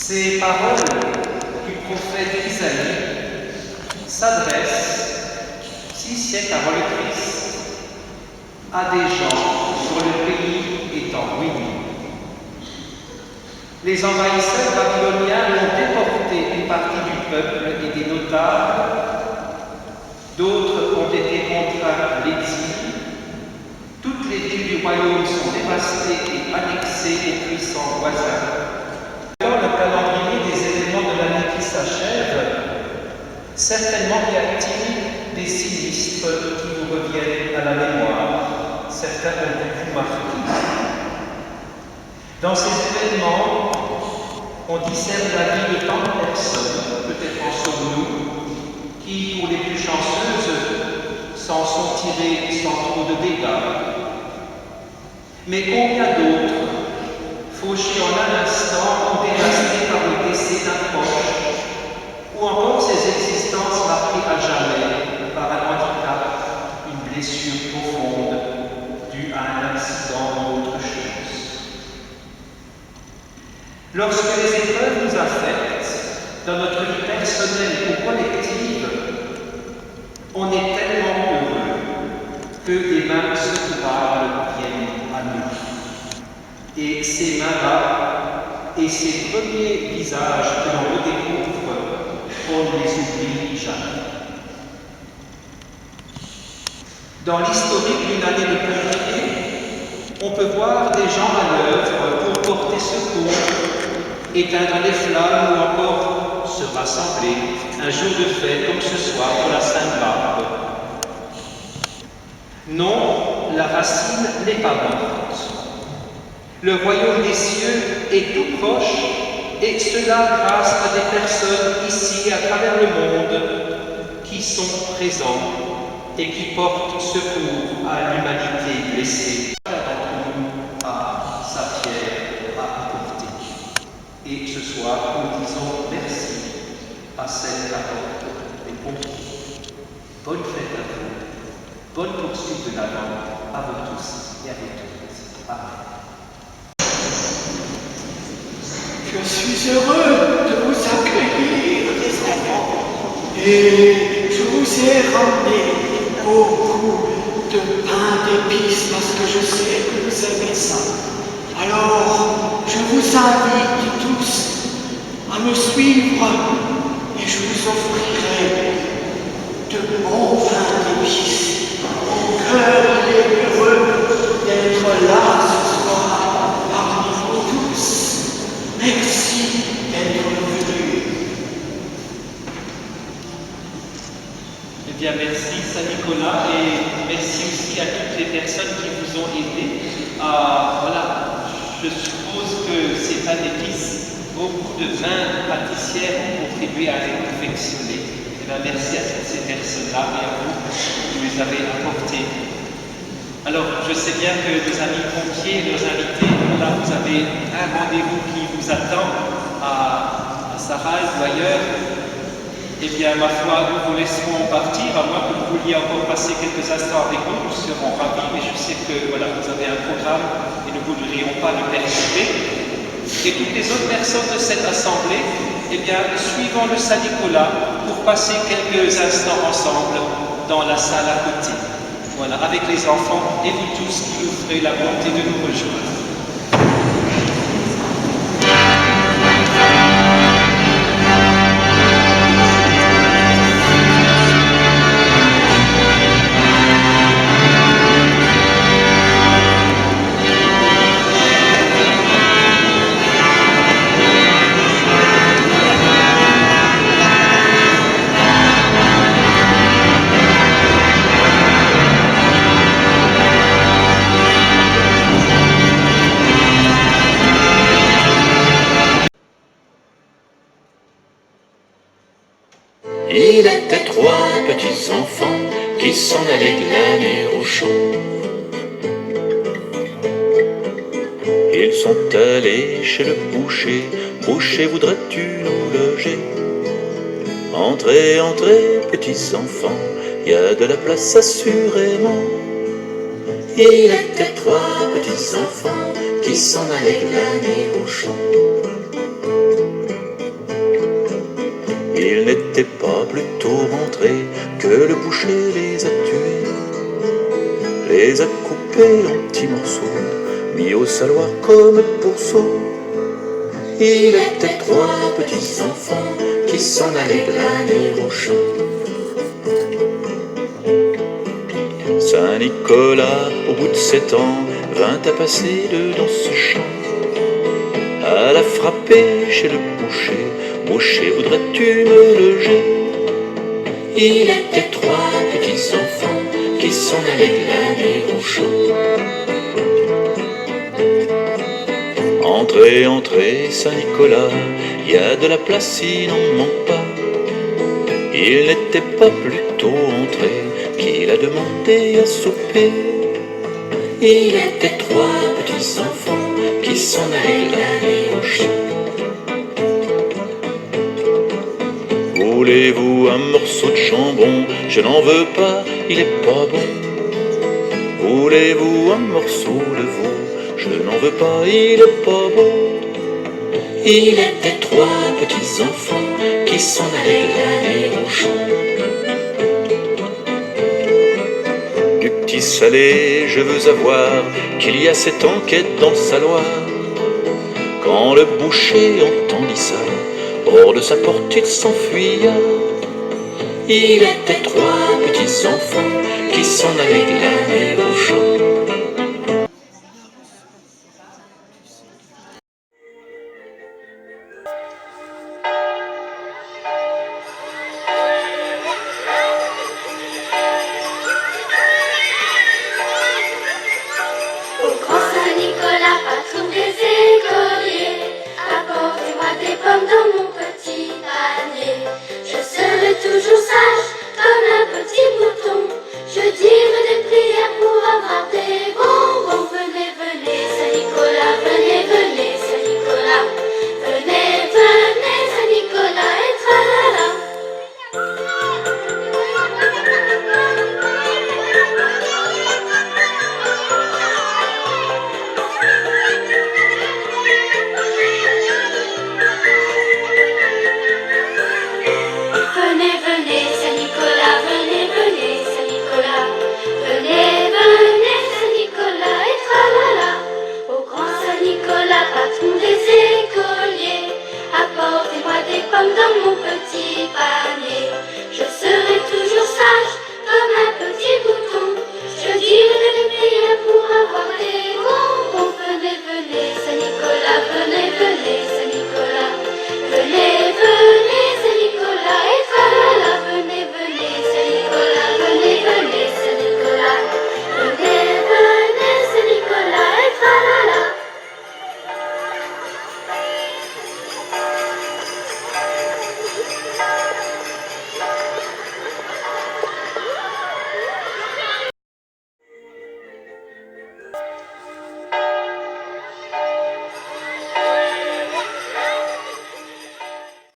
Ces paroles du prophète Isaïe s'adressent, 6 siècles avant le Christ, à des gens dont le pays est en ruine. Les envahisseurs babyloniens ont déporté une partie du peuple et des notables, d'autres ont été contraints à l'exil. Toutes les villes du royaume sont dévastées et annexées aux puissants voisins. Dans le calendrier des événements de l'année qui s'achève, certainement y a-t-il des sinistres qui vous reviennent à la mémoire. Certains ont pu vous marquer. Dans ces événements, on discerne la vie de tant de personnes, peut-être en sommes-nous, qui, pour les plus chanceuses, s'en sont tirées sans trop de dégâts. Mais combien d'autres, fauchés en un instant, ont dévastés par le décès d'un proche, ou encore ces existences marquées à jamais par un handicap, une blessure profonde due à un accident ou autre chose. Lorsque les épreuves nous affectent, dans notre vie personnelle ou collective, on est tellement heureux que des mains secourables viennent à nous. Et ces mains-là et ces premiers visages que l'on redécouvre, on ne les oublie jamais. Dans l'historique d'une année de pompiers, on peut voir des gens à l'œuvre pour porter secours, éteindre les flammes ou encore se rassembler un jour de fête comme ce soir pour la Sainte-Barbe. Non, la racine n'est pas morte. Le royaume des cieux est tout proche, et cela grâce à des personnes ici à travers le monde qui sont présents et qui portent secours à l'humanité blessée. Chacun a sa pierre à apporter. Et ce soir, nous disons merci à celle apporte les pompiers. Bonne fête à vous, bonne poursuite de l'avant à vous tous et à vous toutes. Amen. Je suis heureux de vous accueillir, les enfants, et je vous ai ramené beaucoup de pain d'épices parce que je sais que vous aimez ça. Alors, je vous invite tous à me suivre et je vous offrirai de bons pains d'épices. Mon cœur est heureux d'être là ce soir parmi vous tous. Merci d'être venu. Eh bien, merci Saint-Nicolas et merci aussi à toutes les personnes qui vous ont aidés. Voilà, je suppose que ces pains d'épices, beaucoup de vins pâtissières ont contribué à les confectionner. Eh bien, merci à toutes ces personnes-là et à vous qui les avez apportés. Alors, je sais bien que nos amis pompiers, nos invités, là, vous avez un rendez-vous qui vous attend à Sarraz ou ailleurs. Eh bien, ma foi, nous vous laisserons partir, à moins que vous vouliez encore passer quelques instants avec nous, nous serons ravis, mais je sais que voilà, vous avez un programme et nous ne voudrions pas le perturber. Et toutes les autres personnes de cette assemblée, eh bien, suivons le Saint-Nicolas pour passer quelques instants ensemble dans la salle à côté. Voilà, avec les enfants et vous tous qui nous ferez la bonté de nous rejoindre. Il était 3 petits enfants qui s'en allaient glaner au champ. Ils sont allés chez le boucher. Boucher, voudrais-tu nous loger? Entrez, entrez, petits enfants, y a de la place assurément. Il était 3 petits enfants qui s'en allaient glaner au champ. n'était pas plutôt rentré que le boucher les a tués, les a coupés en petits morceaux, mis au saloir comme pourceaux. Il était trois petits enfants qui s'en allaient glaner au champ. Saint-Nicolas, au bout de 7 ans, vint à passer dans ce champ. À la frapper chez le boucher, boucher, voudrais-tu me loger? Il était trois petits enfants qui s'en allaient glaner au champ. Entrez, entrez, Saint-Nicolas, il y a de la place, il n'en manque pas. Il n'était pas plutôt entré qu'il a demandé à souper. Il était trois petits enfants qui s'en allaient glaner au champ. Voulez-vous un morceau de jambon? Je n'en veux pas, il est pas bon. Voulez-vous un morceau de veau? Je n'en veux pas, il est pas bon. Il était trois petits enfants qui s'en allaient glaner au champ. Du petit salé, je veux avoir qu'il y a cette enquête dans le saloir. Quand le boucher entendit ça, hors de sa porte il s'enfuya. Il était trois petits enfants qui s'en allaient glaner au champ.